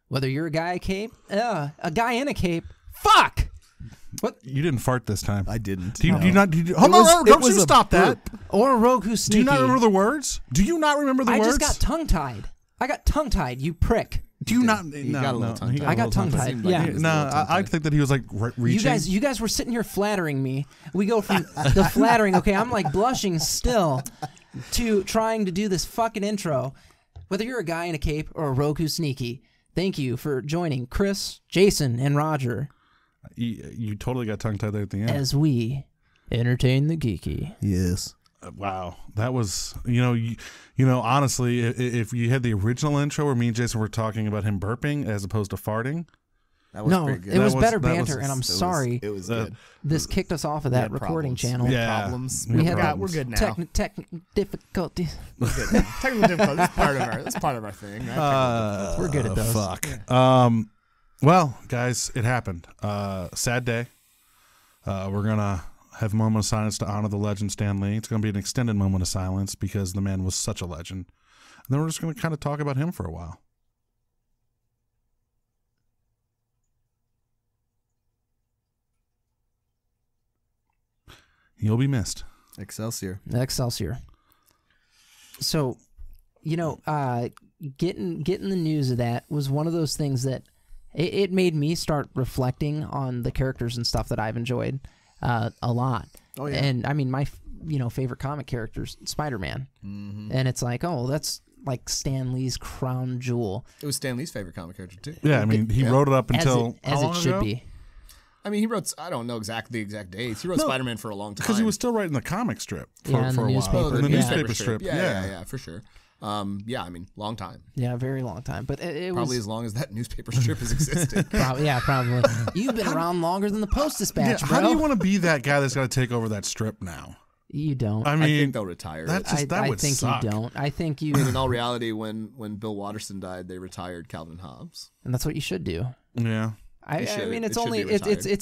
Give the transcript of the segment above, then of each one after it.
Whether you're a guy a guy in a cape, fuck. What? You didn't fart this time. I didn't. Do you not? Hold on! Don't you stop that. Or a rogue who's sneaky. Do you not remember the words? Do you not remember the words? I just got tongue-tied. I got tongue-tied, you prick. Do you not? He got a little tongue-tied. I got tongue-tied, yeah. No, I think that he was like reaching. You guys were sitting here flattering me. We go from the flattering, okay, I'm like blushing still, to trying to do this fucking intro. Whether you're a guy in a cape or a rogue who's sneaky, thank you for joining Chris, Jason, and Roger. You totally got tongue-tied there at the end. As we entertain the geeky. Yes. Wow, that was you know honestly, if you had the original intro where me and Jason were talking about him burping as opposed to farting, that was pretty good. It was better banter, and I'm sorry. It was good. This kicked us off of that recording channel. Yeah, problems. We had we're good now. Technical difficulties. We're good now. Technical difficulties. That's part of our thing. Right? We're good at those. Fuck. Yeah. Well, guys, it happened. Sad day. We're gonna have a moment of silence to honor the legend Stan Lee. It's going to be an extended moment of silence because the man was such a legend. And then we're just going to kind of talk about him for a while. You'll be missed. Excelsior. So, getting the news of that was one of those things that it made me start reflecting on the characters and stuff that I've enjoyed a lot. Oh yeah. And I mean, my favorite comic character's Spider-Man. Mm-hmm. And it's like, oh, that's like Stan Lee's crown jewel. It was Stan Lee's favorite comic character too. Yeah, I mean, he wrote it up until as it should be. I mean, he wrote, I don't know the exact dates. He wrote Spider-Man for a long time. Because he was still writing the comic strip for a while. In the newspaper strip. Yeah, for sure. Yeah, I mean, long time. Yeah, very long time. But it probably was as long as that newspaper strip has existed. Probably. You've been around longer than the Post-Dispatch, bro. How do you want to be that guy that's got to take over that strip now? You don't. I mean, I think they'll retire it. I think suck. You don't. I think you. In all reality, when Bill Watterson died, they retired Calvin Hobbes, and that's what you should do. Yeah. I mean, it's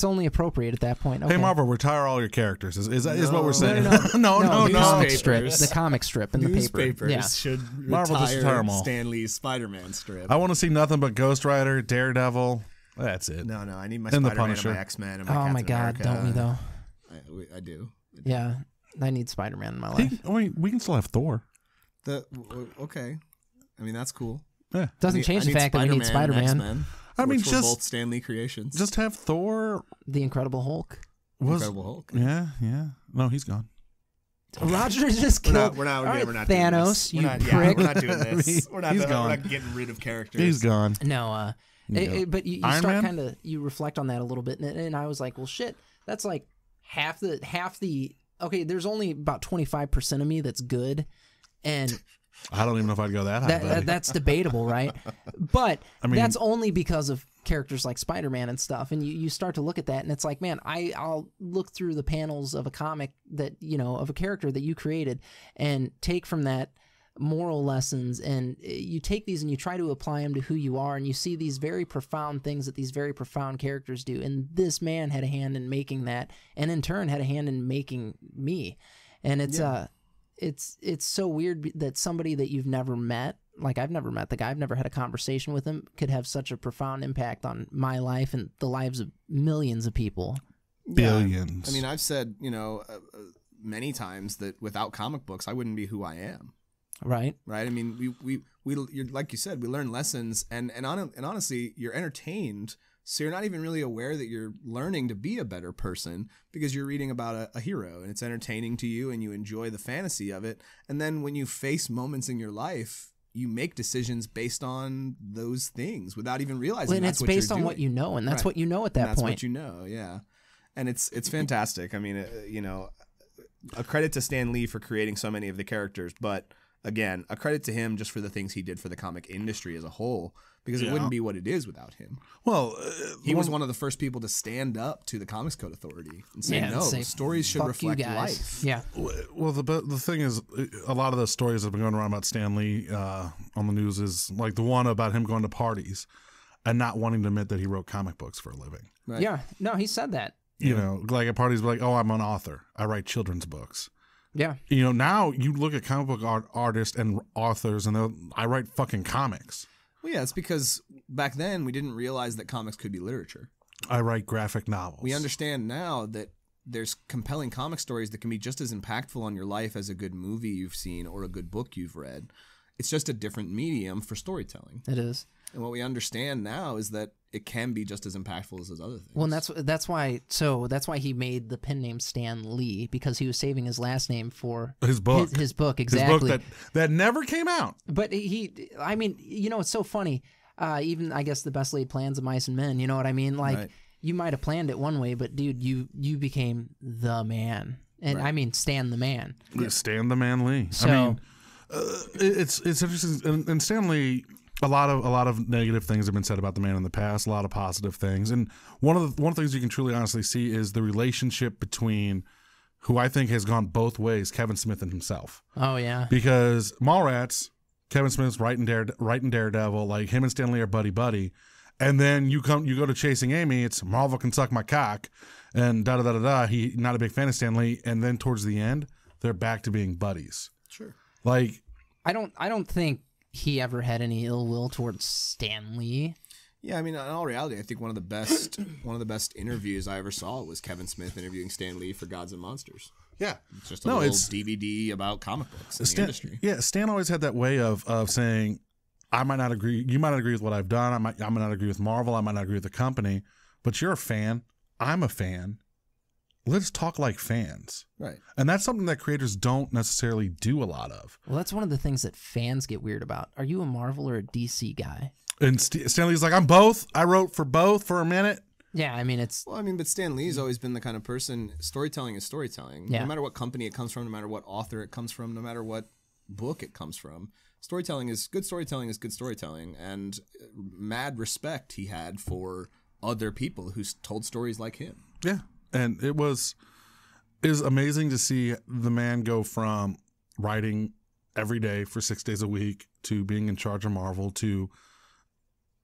only appropriate at that point. Okay. Hey, Marvel, retire all your characters. Is what we're saying? No. No. The comic strip in the paper. Newspapers should retire Stan Lee's Spider-Man strip. I want to see nothing but Ghost Rider, Daredevil. That's it. No. I need my Spider-Man and my X-Men and my Captain my God, America. don't we though? I do. Yeah, I need Spider-Man in my life. We can still have Thor. Okay. I mean, that's cool. Yeah. Doesn't change the fact that we need Spider-Man. I mean, just both Stan Lee creations. Just have Thor. The Incredible Hulk. Incredible Hulk. Yeah. No, he's gone. Roger just killed. We're not Thanos, doing this. you prick. We're not doing this. We're gone. We're not getting rid of characters. He's gone. No, but you start kind of you reflect on that a little bit, and I was like, well, shit, that's like half the. Okay, there's only about 25% of me that's good, and. I don't even know if I'd go that high. That's debatable, right? But I mean, that's only because of characters like Spider-Man and stuff. And you start to look at that, and it's like, man, I'll look through the panels of a comic that, of a character that you created and take from that moral lessons. And you take these and you try to apply them to who you are. And you see these very profound things that these very profound characters do. And this man had a hand in making that, and in turn had a hand in making me. And it's so weird that somebody that you've never met, like I've never met the guy, I've never had a conversation with him, could have such a profound impact on my life and the lives of millions of people. Billions. I mean, I've said, many times that without comic books, I wouldn't be who I am. Right. I mean, we like you said, we learn lessons, and honestly, you're entertained. So you're not even really aware that you're learning to be a better person because you're reading about a hero and it's entertaining to you and you enjoy the fantasy of it. And then when you face moments in your life, you make decisions based on those things without even realizing that's what you're doing. And it's based on what you know, and that's what you know at that point. That's what you know, yeah. And it's fantastic. I mean, a credit to Stan Lee for creating so many of the characters, but again, a credit to him just for the things he did for the comic industry as a whole. Because it wouldn't be what it is without him. Well, he was one of the first people to stand up to the Comics Code Authority and say, no, stories should reflect life. Yeah. Well, the thing is, a lot of the stories that have been going around about Stan Lee on the news is like the one about him going to parties and not wanting to admit that he wrote comic books for a living. Right. Yeah. No, he said that. Like at parties, like, oh, I'm an author. I write children's books. Yeah. Now you look at comic book artists and authors, and I write fucking comics. Well, yeah, it's because back then we didn't realize that comics could be literature. I write graphic novels. We understand now that there's compelling comic stories that can be just as impactful on your life as a good movie you've seen or a good book you've read. It's just a different medium for storytelling. It is. And what we understand now is that it can be just as impactful as those other things. Well, and that's why he made the pen name Stan Lee, because he was saving his last name for his book. His book, exactly. His book that never came out. But I mean, it's so funny. Even I guess the best laid plans of mice and men. You know what I mean? Like Right. you might have planned it one way, but dude, you became the man, and Right. I mean Stan the man. Stan the Man Lee. So, I mean, it's interesting, and Stan Lee. A lot of negative things have been said about the man in the past. A lot of positive things, and one of the things you can truly honestly see is the relationship between who I think has gone both ways, Kevin Smith and himself. oh yeah, Because Mallrats, Kevin Smith's writing Daredevil, like him and Stan Lee are buddy, and then you go to Chasing Amy, it's Marvel can suck my cock, and da da da da da. He not a big fan of Stan Lee, and then towards the end, they're back to being buddies. Sure. Like I don't think he ever had any ill will towards Stan Lee. Yeah, I mean, in all reality, I think one of the best interviews I ever saw was Kevin Smith interviewing Stan Lee for Gods and Monsters. yeah, It's just a little DVD about comic books in the industry. Yeah, Stan always had that way of saying, I might not agree. You might not agree with what I've done. I might not agree with Marvel. I might not agree with the company. But you're a fan. I'm a fan. Let's talk like fans. Right. And that's something that creators don't necessarily do a lot of. Well, that's one of the things that fans get weird about. Are you a Marvel or a DC guy? And Stan Lee's like, I'm both. I wrote for both for a minute. Yeah, I mean But Stan Lee's always been the kind of person. Storytelling is storytelling. Yeah. No matter what company it comes from, no matter what author it comes from, no matter what book it comes from, storytelling is good storytelling, and mad respect he had for other people who told stories like him. Yeah. And it is amazing to see the man go from writing every day for 6 days a week to being in charge of Marvel to,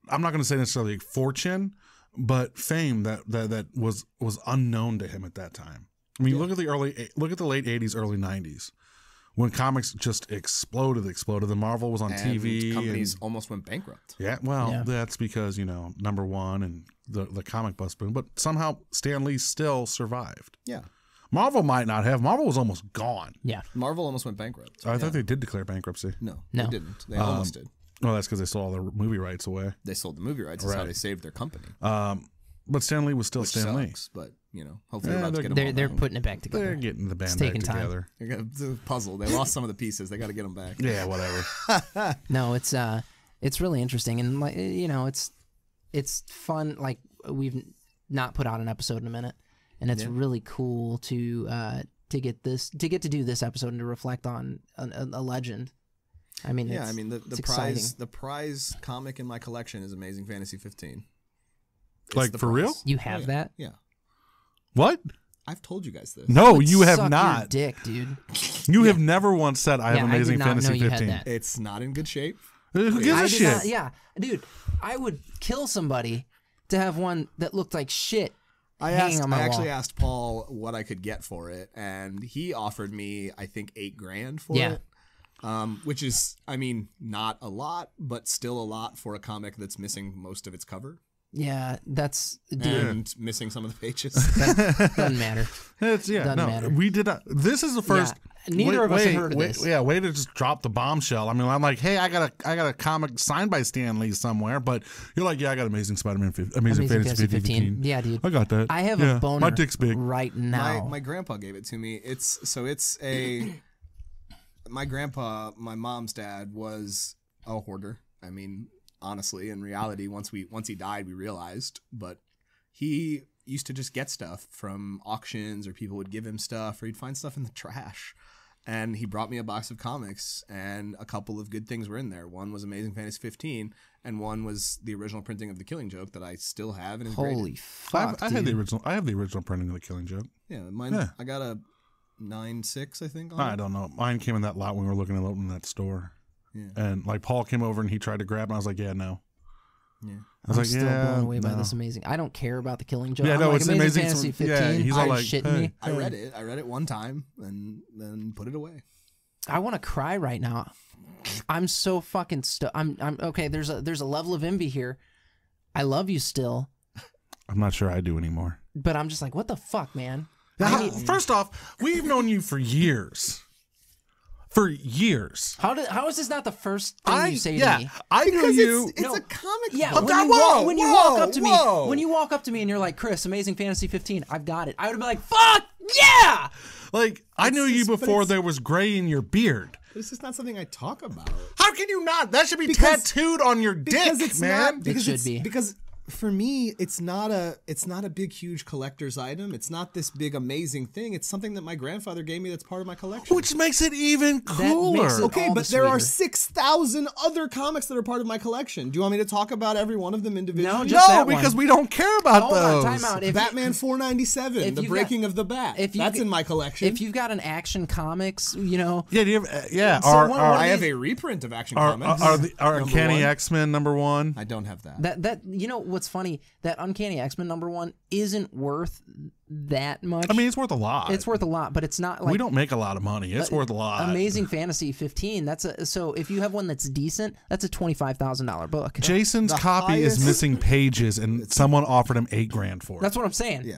I'm not going to say necessarily fortune, but fame that was unknown to him at that time. I mean, look at the late 80s, early 90s, when comics just exploded. The Marvel was on And TV. companies almost went bankrupt. Yeah, well, that's because, number one and the comic bust boom, but somehow Stan Lee still survived. Yeah. Marvel might not have. Marvel was almost gone. yeah. Marvel almost went bankrupt. I thought they did declare bankruptcy. No, No. they didn't. They almost did. Well, that's because they sold all their movie rights away. They sold the movie rights. That's how they saved their company. But Stan Lee was still Which Stan Lee. sucks, but hopefully we're about to get them all They're back. putting it back together. They're getting the band taking back time. together. It's a puzzle. They lost some of the pieces. They got to get them back. Yeah, whatever. No, it's really interesting, and like it's fun. Like we've not put out an episode in a minute, and it's really cool to get to do this episode and to reflect on a legend. I mean, the prize comic in my collection is Amazing Fantasy 15. It's Like, the for prize. real? You have that? Yeah. What? I've told you guys this. No, Would you have suck not. Your dick, dude. You have never once said I have Yeah, I Amazing did not Fantasy know you had 15. that. It's not in good shape. Who gives I a did shit? not- yeah, dude, I would kill somebody to have one that looked like shit. I hanging on my actually wall. asked Paul what I could get for it, and he offered me, I think, $8,000 for Yeah. it. Which is, I mean, not a lot, but still a lot for a comic that's missing most of its cover Yeah, that's dude. and missing some of the pages. Doesn't matter. Doesn't matter. We did not. This is the first. Yeah, neither of us had heard of this. Yeah, way to just drop the bombshell. I mean, I'm like, hey, I got a comic signed by Stan Lee somewhere, but you're like, yeah, I got Amazing Spider-Man, Amazing Fantasy 15. Yeah, dude. I got that. I have Yeah, a boner my dick's big. right now. My grandpa gave it to me. My grandpa, my mom's dad, was a hoarder. I mean, honestly, in reality, once he died, we realized. But he used to just get stuff from auctions, or people would give him stuff, or he'd find stuff in the trash. And he brought me a box of comics, and a couple of good things were in there. One was Amazing Fantasy 15, and one was the original printing of The Killing Joke that I still have and is Holy graded. fuck, I dude. had the original. I have the original printing of The Killing Joke. Yeah, mine. Yeah. I got a 9.6, I think. On I it. don't know. Mine came in that lot when we were looking at opening that store. Yeah. And like Paul came over and he tried to grab it, and I was like, yeah, no. Yeah. I was I'm like, still yeah, blown away by no. this amazing. I don't care about The Killing Joke. Yeah, I'm no, like, it's Amazing amazing. Fantasy Yeah, 15. he's all Are you like, shitting hey. me? I read it. I read it one time and then put it away. I want to cry right now. I'm so fucking I'm okay. There's a level of envy here. I love you still. I'm not sure I do anymore. But I'm just like, what the fuck, man? First off, we've known you for years. For years. How is this not the first thing you say to me? I knew you. It's a comic. Yeah, book. when you walk up to me and you're like, Chris, Amazing Fantasy 15, I've got it. I would be like, fuck yeah! Like, I knew you before there was gray in your beard. This is not something I talk about. How can you not? That should be tattooed on your dick, man. It should be. Because for me, it's not a big, huge collector's item. It's not this big, amazing thing. It's something that my grandfather gave me that's part of my collection. Which makes it even cooler. makes it Okay, all but the there are sweeter. 6,000 other comics that are part of my collection. Do you want me to talk about every one of them individually? No, just that one. because we don't care about Hold those. on, time out. If Batman 497, the breaking of the bat. That's in my collection. If you've got an Action Comics, you know. Yeah, do you have, So I have a reprint of Action Comics. Are Uncanny one. X-Men #1? I don't have that. That you know what's funny? That Uncanny X-Men #1 isn't worth that much. I mean, it's worth a lot. It's worth a lot, but it's not like we don't make a lot of money. It's worth a lot. Amazing Fantasy 15. So if you have one that's decent, that's a $25,000 book. Jason's copy is missing pages, and someone offered him $8,000 for it. That's what I'm saying. Yeah.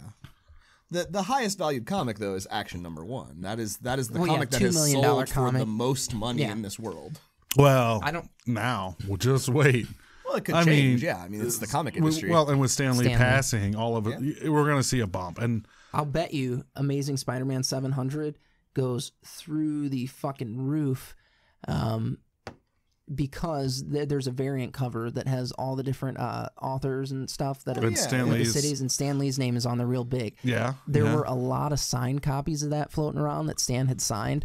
The highest valued comic though is Action #1. That is the comic that $2 has million sold comic. for the most money in this world. Well, I don't. Now, we'll just wait. Well, it could I change. mean, Yeah, I mean it's the comic industry. Well, and with Stan Lee Stan Lee. passing, all of it, we're going to see a bump. And I'll bet you Amazing Spider-Man 700 goes through the fucking roof because there's a variant cover that has all the different authors and stuff that are Stan the Lee's cities, and Stan Lee's name is on there real big. There were a lot of signed copies of that floating around that Stan had signed.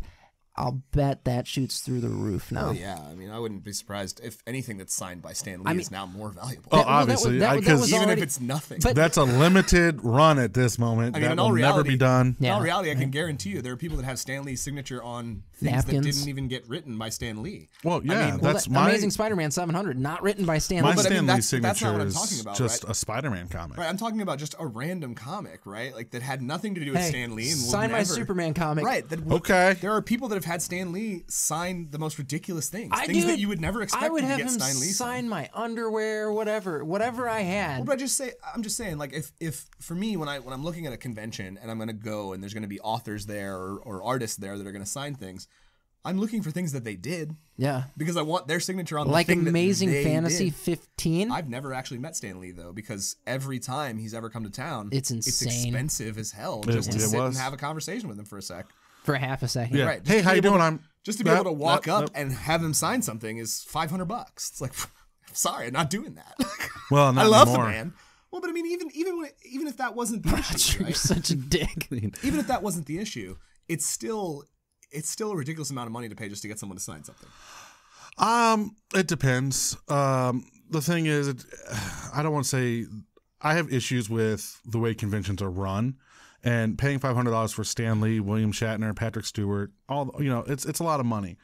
I'll bet that shoots through the roof now. Oh yeah, I mean, I wouldn't be surprised if anything that's signed by Stan Lee is now more valuable. Oh, obviously, because even if it's nothing. That's a limited run at this moment. I mean, that in all will reality, never be done. In all reality, I can guarantee you there are people that have Stan Lee's signature on things Napkins. that didn't even get written by Stan Lee. Well, yeah, I mean, that's my Amazing Spider-Man 700, not written by Stan Lee. my but I mean, Stan Lee that's not signature what I'm is talking about, just right? a Spider-Man comic. Right, I'm talking about just a random comic, right? Like that had nothing to do with Stan Lee. And will sign my never, Superman comic. Right. Okay. There are people that have had Stan Lee sign the most ridiculous things. Things Dude, that you would never expect I would to have get him Stan Lee sign my underwear, whatever I had. Well, but I'm just saying, like, if for me, when I'm looking at a convention and I'm going to go and there's going to be authors there or artists there that are going to sign things, I'm looking for things that they did. Yeah. Because I want their signature on the like thing Amazing that they Fantasy did. 15. I've never actually met Stan Lee though, because every time he's ever come to town, It's insane. It's expensive as hell just to it sit was. and have a conversation with him for a sec. For half a second. Yeah. Right. Hey, how you doing? Just to be able to walk up and have him sign something is $500. It's like, sorry, I'm not doing that. Well, not I love anymore. the man. Well, but I mean, even if that wasn't the issue, You're right? such a dick. Even if that wasn't the issue, it's still a ridiculous amount of money to pay just to get someone to sign something. It depends. The thing is, I don't want to say I have issues with the way conventions are run, and paying $500 for Stan Lee, William Shatner, Patrick Stewart, it's a lot of money.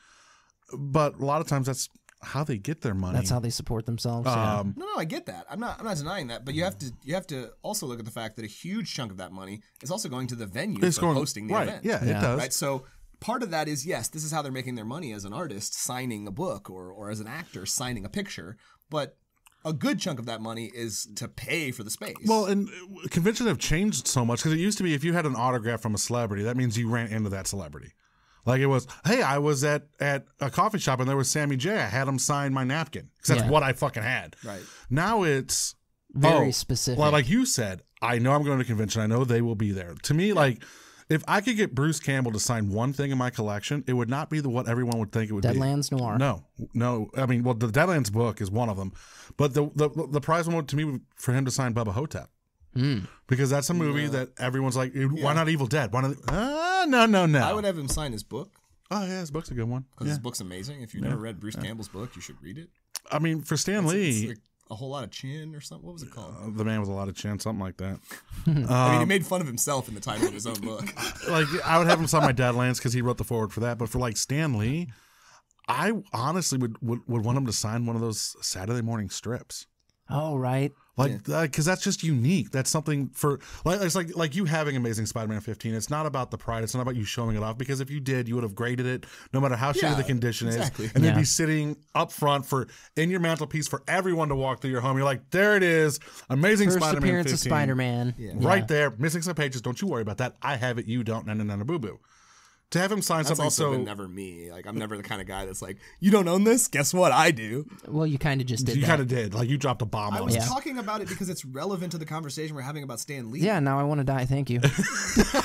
But a lot of times that's how they get their money. That's how they support themselves. Yeah. No, I get that. I'm not denying that, but you have to also look at the fact that a huge chunk of that money is also going to the venue for hosting the right. event. Yeah, it does. Right. So part of that is, yes, this is how they're making their money as an artist, signing a book, or as an actor, signing a picture. But a good chunk of that money is to pay for the space. Well, and conventions have changed so much because it used to be if you had an autograph from a celebrity, that means you ran into that celebrity. Like it was, hey, I was at a coffee shop and there was Sammy J. I had him sign my napkin because that's what I fucking had. Right. Now it's Very specific. Well, like you said, I know I'm going to a convention. I know they will be there. To me, like if I could get Bruce Campbell to sign one thing in my collection, it would not be what everyone would think it would Deadlands be. Noir. No. I mean, well, the Deadlands book is one of them, but the prize one to me would for him to sign Bubba Hotep. Because that's a movie that everyone's like, why not Evil Dead? Why not? No. I would have him sign his book. Oh yeah, his book's a good one. Because his book's amazing. If you've never read Bruce Campbell's book, you should read it. I mean, for Stan Lee, It's like a whole lot of chin or something. What was it called? The Man with a Lot of Chin, something like that. I mean, he made fun of himself in the title of his own book. Like I would have him sign my Deadlands because he wrote the forward for that. But for like Stan Lee, I honestly would want him to sign one of those Saturday morning strips. Oh, right. Like, because that's just unique. That's something for it's like you having Amazing Spider-Man 15. It's not about the pride. It's not about you showing it off. Because if you did, you would have graded it, no matter how shitty the condition is, and they'd be sitting up front in your mantelpiece for everyone to walk through your home. You're like, there it is, Amazing First Spider-Man appearance 15, of Spider-Man, right there, missing some pages. Don't you worry about that. I have it. You don't. No, boo boo. To have him sign That's something also been never me. Like, I'm never the kind of guy that's like, you don't own this? Guess what? I do. Well, you kind of just did. You that. kind of did. Like, you dropped a bomb on I was us. talking about it because it's relevant to the conversation we're having about Stan Lee. Yeah, now I want to die. Thank you. But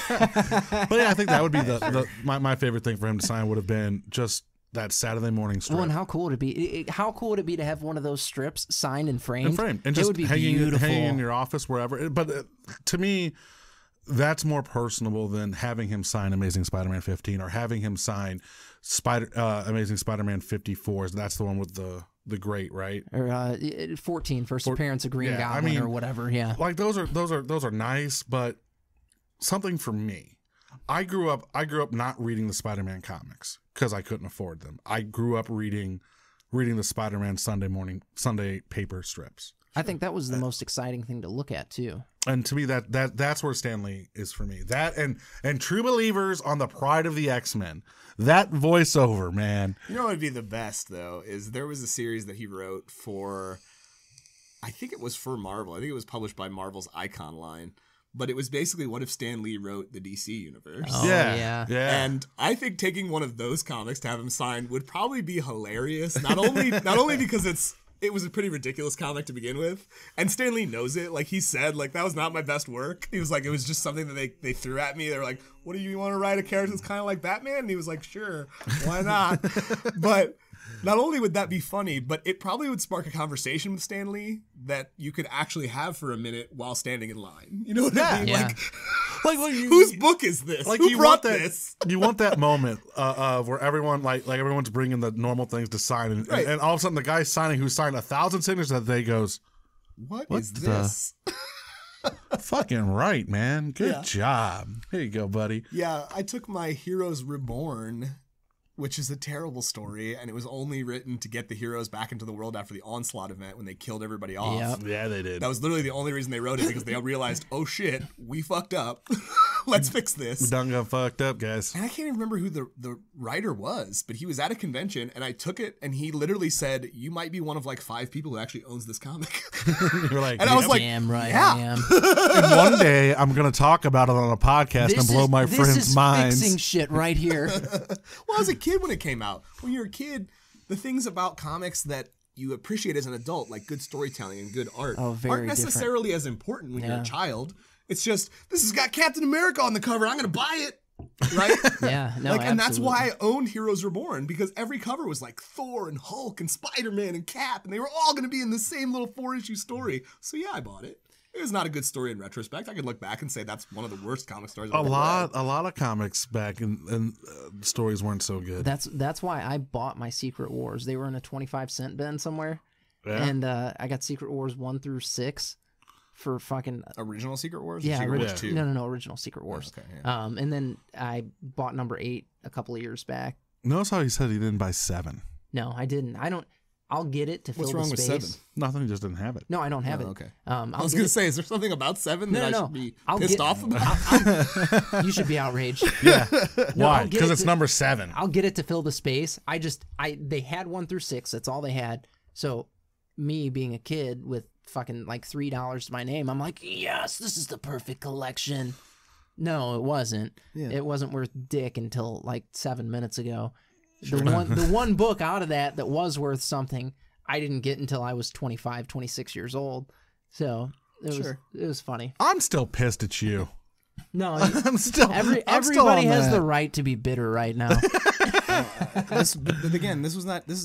yeah, I think that would be my favorite thing for him to sign would have been just that Saturday morning strip. Well, and how cool would it be? How cool would it be to have one of those strips signed and framed? And just it would be hanging beautiful. in your office, wherever. But to me, that's more personable than having him sign Amazing Spider-Man 15 or having him sign Amazing Spider-Man 54. That's the one with the great, right? Or 14, first appearance of Green Goblin or whatever. Yeah, like those are nice, but something for me. I grew up not reading the Spider-Man comics because I couldn't afford them. I grew up reading the Spider-Man Sunday paper strips. I think that was the most exciting thing to look at too. And to me, that's where Stan Lee is for me. That and True Believers on the Pride of the X-Men. That voiceover, man. You know what would be the best though is there was a series that he wrote for, I think it was for Marvel. I think it was published by Marvel's Icon line. But it was basically what if Stan Lee wrote the DC universe. Oh, yeah. And I think taking one of those comics to have him signed would probably be hilarious. Not only because it was a pretty ridiculous comic to begin with, and Stan Lee knows it. Like he said, like that was not my best work. He was like, it was just something that they threw at me. They were like, "What do you want to write a character that's kind of like Batman?" And he was like, "Sure, why not?" But not only would that be funny, but it probably would spark a conversation with Stan Lee that you could actually have for a minute while standing in line. You know what I mean? Yeah. Like whose book is this? Like Who brought this? You want that moment of where everyone like everyone's bringing the normal things to sign, and all of a sudden the guy signing who signed 1,000 signatures that day goes, "What is this?" Fucking right, man. Good job. Here you go, buddy. Yeah, I took my Heroes Reborn, which is a terrible story, and it was only written to get the heroes back into the world after the Onslaught event when they killed everybody off. Yep. Yeah, they did. That was literally the only reason they wrote it, because they realized, oh shit, we fucked up. Let's fix this. Done got fucked up, guys. And I can't even remember who the writer was, but he was at a convention, and I took it, and he literally said, "You might be one of like 5 people who actually owns this comic." You're like, and I was like, damn right, yeah. I am. And one day I'm gonna talk about it on a podcast and blow my friends' minds. Fixing shit right here. Well, I was a kid when it came out. When you're a kid, the things about comics that you appreciate as an adult, like good storytelling and good art, aren't necessarily as important when you're a child. It's just, this has got Captain America on the cover, I'm gonna buy it. Right? Yeah, no, and that's why I owned Heroes Reborn, because every cover was like Thor and Hulk and Spider-Man and Cap, and they were all going to be in the same little 4-issue story. So yeah, I bought it. It was not a good story in retrospect. I could look back and say that's one of the worst comic stories I've ever read. A lot of comics back and stories weren't so good. That's why I bought my Secret Wars. They were in a 25-cent bin somewhere, and I got Secret Wars 1 through 6. For fucking original Secret Wars? Yeah, Secret Wars 2? No, original Secret Wars. Okay, yeah. And then I bought number 8 a couple of years back. Notice how he said he didn't buy 7. No, I didn't. I'll get it to fill the space. What's wrong with 7? Nothing, he just didn't have it. No, I don't have it. Okay. I was going to say, is there something about 7 that I should be pissed off about? You should be outraged. Yeah. Why? Because it's number 7. I'll get it to fill the space. They had 1 through 6. That's all they had. So me being a kid with fucking like $3 to my name, I'm like, yes, this is the perfect collection. No, it wasn't. Yeah. It wasn't worth dick until like 7 minutes ago. Sure. The one book out of that was worth something, I didn't get until I was 25, 26 years old. So it was funny. I'm still pissed at you. No, everybody has the right to be bitter right now. But again,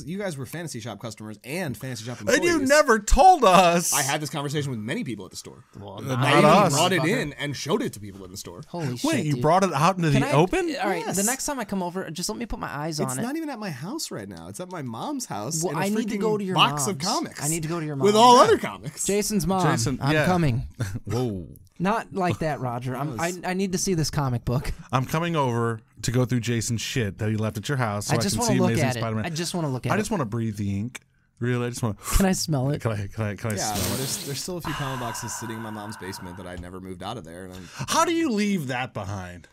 you guys were Fantasy Shop customers and Fantasy Shop employees. And you never told us. I had this conversation with many people at the store. Well, I brought it in and showed it to people in the store. Holy shit! Wait, you dude. brought it out into the open? All right, yes. The next time I come over, just let me put my eyes on it. It's not even at my house right now. It's at my mom's house. Well, in a I need to go to your box mom's. of comics. I need to go to your mom's. With all other comics. Jason's mom. I'm coming. Whoa. Not like that, Roger. I need to see this comic book. I'm coming over to go through Jason's shit that he left at your house so I can see Amazing Spider-Man. I just want to look at it. I just want to breathe the ink. Really? I just want to. Can I smell it? Can I Yeah, smell it? there's still a few comic boxes sitting in my mom's basement that I never moved out of there. And How do you leave that behind?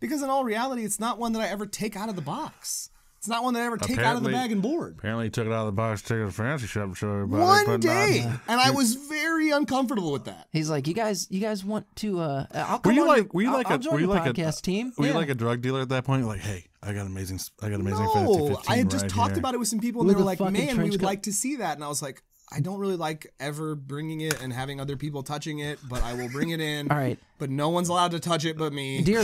because in all reality, it's not one that I ever take out of the box. It's not one that I ever take out of the Apparently- bag and board. Apparently, he took it out of the box, took it to the fancy shop, and showed everybody. One but day, not- and I was very uncomfortable with that. He's like, you guys want to? I'll Were come you on like? your- Were you I'll- like I'll a? join Were you the like podcast a? team? Were you Yeah. like a drug dealer at that point? You're like, hey, I got amazing Fantasy No, 15 I had just right talked here. about it with some people, and With they were a like, fucking "Man, we trench would coat. like to see that." And I was like, "I don't really like ever bringing it and having other people touching it, but I will bring it in. All right. But no one's allowed to touch it but me." Dear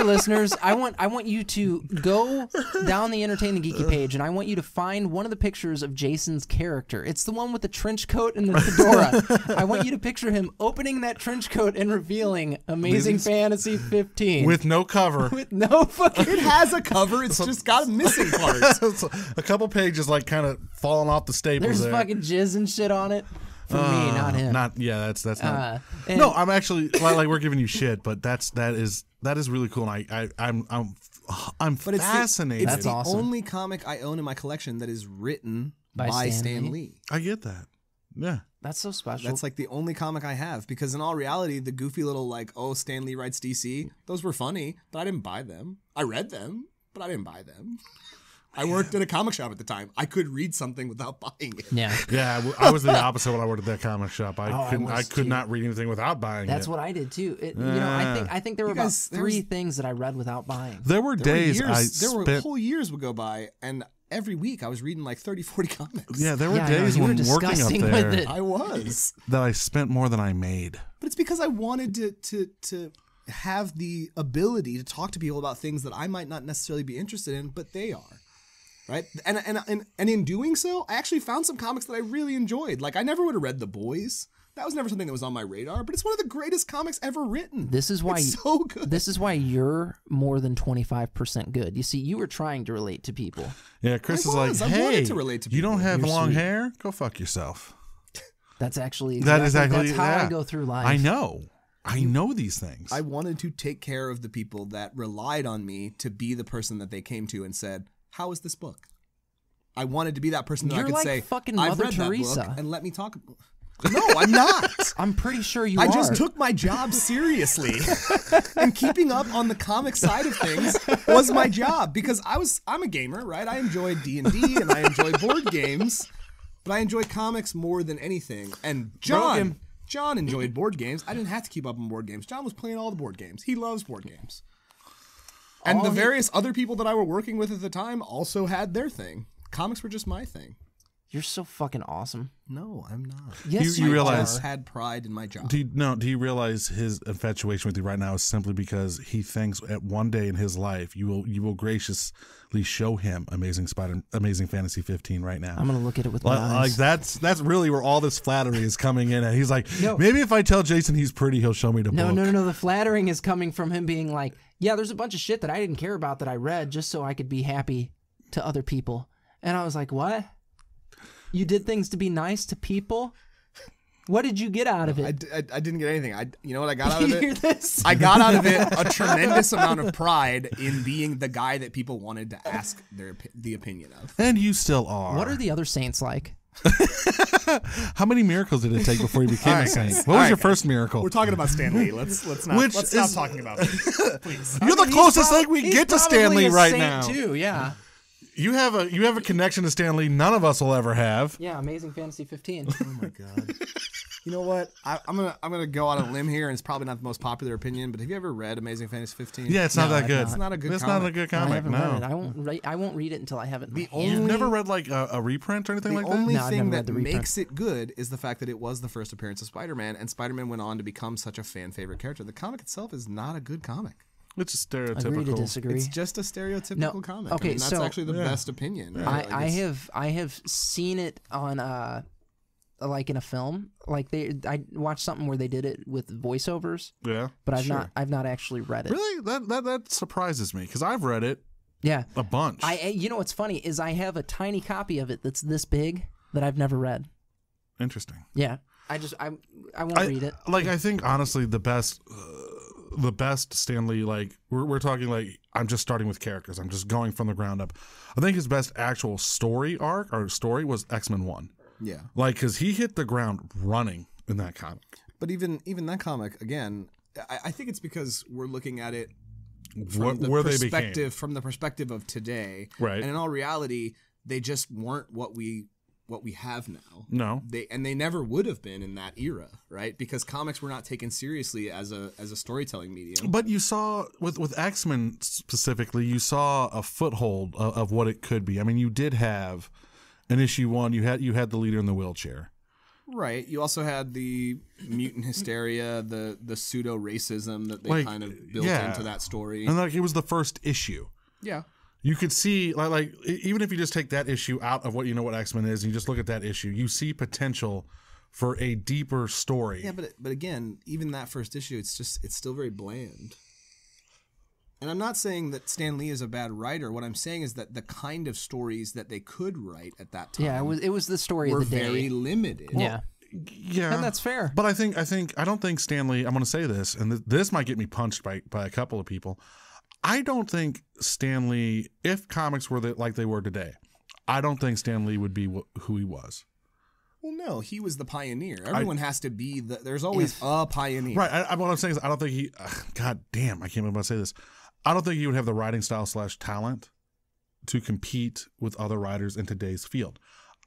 listeners, I want you to go down the Entertain the Geeky page, and I want you to find one of the pictures of Jason's character. It's the one with the trench coat and the fedora. I want you to picture him opening that trench coat and revealing Amazing Fantasy 15 with no cover. with no fucking. It has a cover. It's just got missing parts. A couple pages like kind of falling off the staples. There's there. fucking jizz and shit on it. For me, not him. That's not. and- No, I'm actually like we're giving you shit, but that is really cool, and I'm But it's fascinated. That's the awesome. only comic I own in my collection that is written By by Stan Stan Lee. Lee. I get that. Yeah. That's so special. That's like the only comic I have, because in all reality, the goofy little like, oh, Stan Lee writes DC, those were funny, but I didn't buy them. I read them, but I didn't buy them. I worked at a comic shop at the time. I could read something without buying it. yeah. Yeah, I was the opposite when I worked at that comic shop. I was could too. not read anything without buying That's it. what I did too. I think there were You guys- about 3 things that I read without buying. There were There were days years, I there were spent. whole years would go by, and every week I was reading like 30, 40 comics. Yeah, there were Yeah, I know, days you were when working up disgusting with there it. I was. that I spent more than I made. But it's because I wanted to have the ability to talk to people about things that I might not necessarily be interested in, but they are. Right? And in doing so, I actually found some comics that I really enjoyed. Like, I never would have read The Boys. That was never something that was on my radar, but it's one of the greatest comics ever written. This is why It's so good. This is why you're more than 25% good. You see, you were trying to relate to people. Yeah, Chris I is like, was. I hey, wanted to relate to you don't people. have You're long sweet. hair? Go fuck yourself. That's actually That is exactly actually that's how I yeah. go through life. I know these things. I wanted to take care of the people that relied on me to be the person that they came to and said, "How is this book?" I wanted to be that person that You're I could like say, fucking "I've Mother read Teresa." that book and let me talk." No, I'm not. I'm pretty sure you I are. just took my job seriously, and keeping up on the comic side of things was my job, because I'm a gamer, right? I enjoy D&D and I enjoy board games, but I enjoy comics more than anything. And John enjoyed board games. I didn't have to keep up on board games. John was playing all the board games. He loves board games. And the various other people that I were working with at the time also had their thing. Comics were just my thing. You're so fucking awesome. No, I'm not. Yes, You you, realize- are. I just had pride in my job. Do you realize his infatuation with you right now is simply because he thinks at one day in his life you will graciously show him Amazing Fantasy 15 right now. I'm gonna look at it with my Like eyes. that's really where all this flattery is coming in, and he's like, No. maybe if I tell Jason he's pretty, he'll show me the book. No. The flattering is coming from him being like, yeah, there's a bunch of shit that I didn't care about that I read just so I could be happy to other people. And I was like, what? You did things to be nice to people? What did you get out of it? I didn't get anything. You know what I got out of You hear it? this? I got out of it a tremendous amount of pride in being the guy that people wanted to ask the opinion of. And you still are. What are the other saints like? How many miracles did it take before you became a saint? What was All your right, first miracle? We're talking about Stan Lee. Let's not Which let's stop is- talking about this, please. You're the closest thing we He's get to probably Stanley a right saint now. too, yeah. You have a connection to Stanley none of us will ever have. Yeah, Amazing Fantasy 15. Oh my god. You know what? I'm gonna go on a limb here, and it's probably not the most popular opinion, but have you ever read Amazing Fantasy 15? Yeah, it's not No, that I've good. not. It's not a good It's comic. not a good I comic. haven't read it. No. I won't read it until I have it. In my The hand. You've never read like a reprint or anything The like that? only No, I've thing never read that the reprint. makes it good is the fact that it was the first appearance of Spider-Man, and Spider-Man went on to become such a fan favorite character. The comic itself is not a good comic. It's a Agree to stereotypical. disagree. It's just a stereotypical No, comic. okay, I mean, that's so- actually the best opinion. Right? Like, I have seen it on like in a film. Like I watched something where they did it with voiceovers, Yeah, but I've sure. not actually read it. Really, that surprises me because I've read it Yeah. a bunch. You know what's funny is I have a tiny copy of it that's this big that I've never read. Interesting. Yeah. I won't read it. Like I think honestly the best the best Stan Lee, like we're talking like I'm just starting with characters. I'm just going from the ground up. I think his best actual story arc or story was X-Men 1. Yeah. Like, because he hit the ground running in that comic. But even that comic, again, I think it's because we're looking at it from the perspective of today. Right. And in all reality, they just weren't what we have now. No. They never would have been in that era, right? Because comics were not taken seriously as a storytelling medium. But you saw with X-Men specifically, you saw a foothold of what it could be. I mean, you did have in issue 1, you had the leader in the wheelchair. Right. You also had the mutant hysteria, the pseudo racism that they kind of built into that story. And like it was the first issue. Yeah. You could see like even if you just take that issue out of what you know what X-Men is, and you just look at that issue, you see potential for a deeper story. Yeah, but again, even that first issue, it's still very bland. And I'm not saying that Stan Lee is a bad writer. What I'm saying is that the kind of stories that they could write at that time, it was the story of the day. Were very limited. Yeah, and that's fair. But I don't think Stan Lee. I'm going to say this, and this might get me punched by a couple of people. I don't think Stan Lee, if comics were like they were today, I don't think Stan Lee would be who he was. Well, no, he was the pioneer. Everyone has to be there's always a pioneer. Right. What I'm saying is I don't think he, God damn, I can't believe I say this. I don't think he would have the writing style / talent to compete with other writers in today's field.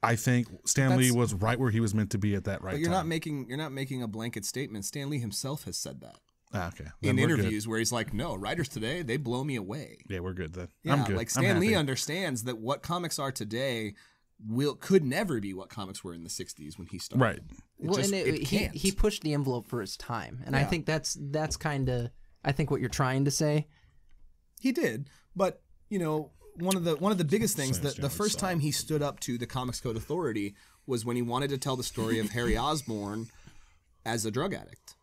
I think Stan Lee was right where he was meant to be at that right time. But you're not making a blanket statement. Stan Lee himself has said that. Okay. In interviews where he's like, no, writers today, they blow me away. Yeah, we're good then. Yeah, I'm good. Like Stan Lee understands that what comics are today could never be what comics were in the 60s when he started. Right. He pushed the envelope for his time. And I think that's kind of, I think what you're trying to say. He did. But, you know, one of the biggest things that the first time he stood up to the Comics Code Authority was when he wanted to tell the story of Harry Osborn as a drug addict.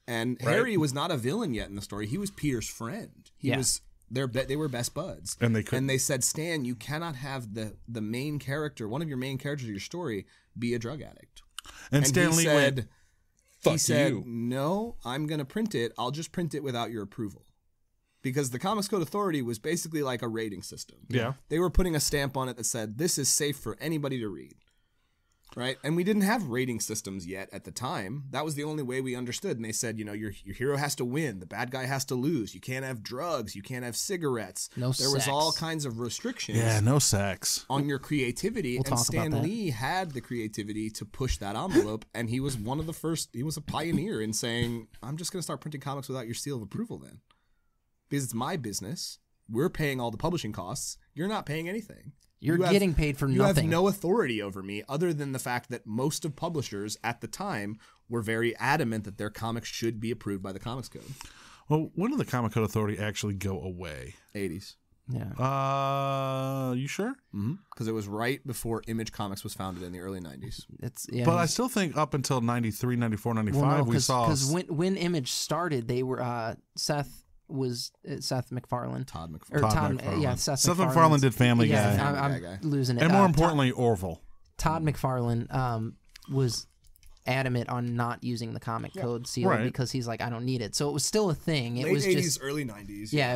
And Harry was not a villain yet in the story. He was Peter's friend. They were best buds. And they said, Stan, you cannot have the main character, one of your main characters of your story, be a drug addict. And Stan Lee said, "Fuck you. No, I'm going to print it. I'll just print it without your approval." Because the Comics Code Authority was basically like a rating system. Yeah. They were putting a stamp on it that said, this is safe for anybody to read. Right? And we didn't have rating systems yet at the time. That was the only way we understood. And they said, you know, your hero has to win. The bad guy has to lose. You can't have drugs. You can't have cigarettes. No sex. There was all kinds of restrictions. Yeah, no sex. On your creativity. And Stan Lee had the creativity to push that envelope. And he was one of the first, he was a pioneer in saying, I'm just going to start printing comics without your seal of approval then. Because it's my business. We're paying all the publishing costs. You're not paying anything. You're getting paid for nothing. You have no authority over me other than the fact that most of publishers at the time were very adamant that their comics should be approved by the Comics Code. Well, when did the Comic Code Authority actually go away? 80s. Yeah. You sure? Mm-hmm. Because it was right before Image Comics was founded in the early 90s. But I still think up until 93, 94, 95, we saw... Because when Image started, they were... Seth MacFarlane. Todd McFarlane. Yeah, Seth MacFarlane did Family Guy. I'm losing it. And more importantly, Orville. Todd McFarlane was adamant on not using the comic code seal because he's like, I don't need it. So it was still a thing. It was 80s, just early 90s. Yeah,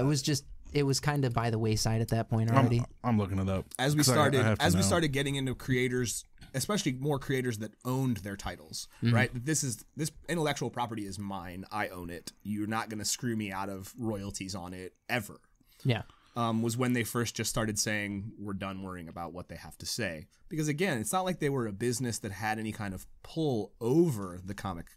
it was kind of by the wayside at that point already. I'm looking it up. As we started getting into creators, especially more creators that owned their titles, right? This intellectual property is mine. I own it. You're not going to screw me out of royalties on it ever. Yeah. Was when they first just started saying, we're done worrying about what they have to say. Because again, it's not like they were a business that had any kind of pull over the comic